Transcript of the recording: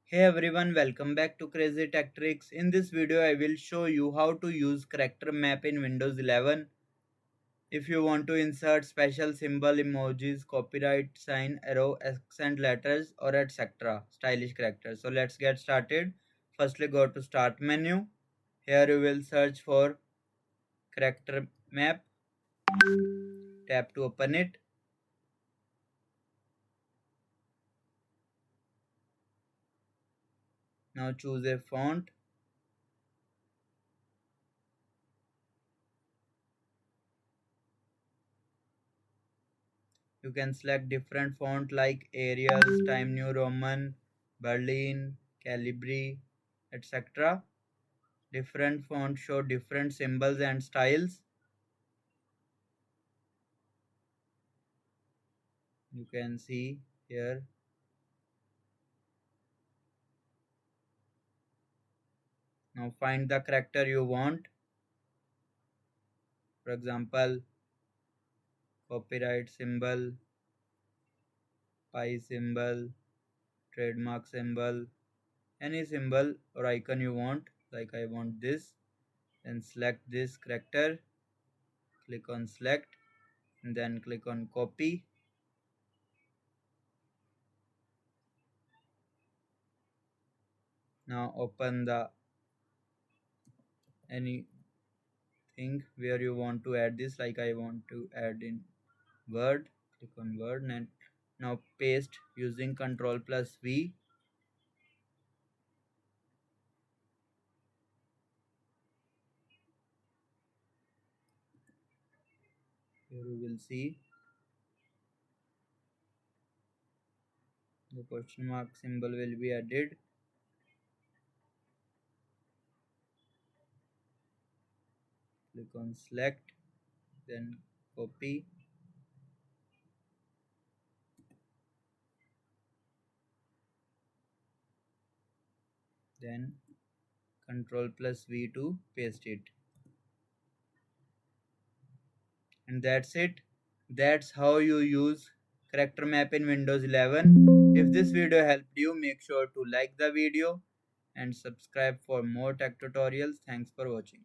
Hey everyone, welcome back to Crazy Tech Tricks. In this video, I will show you how to use character map in Windows 11. If you want to insert special symbol, emojis, copyright sign, arrow, accent letters, or etc. stylish characters. So let's get started. Firstly, go to Start menu. Here you will search for character map. Tap to open it. Now choose a font. You can select different font like Arial, Time New Roman, Berlin, Calibri, etc. Different fonts show different symbols and styles. You can see here. Now find the character you want. For example, copyright symbol, pi symbol, trademark symbol, any symbol or icon you want. Like I want this. Then select this character. Click on select. And then click on copy. Now open the anything where you want to add this, like I want to add in Word. Click on Word and now paste using Ctrl plus V. Here you will see the question mark symbol will be added. Click on select, then copy, then Ctrl plus V to paste it. And that's it. That's how you use character map in Windows 11. If this video helped you, make sure to like the video and subscribe for more tech tutorials. Thanks for watching.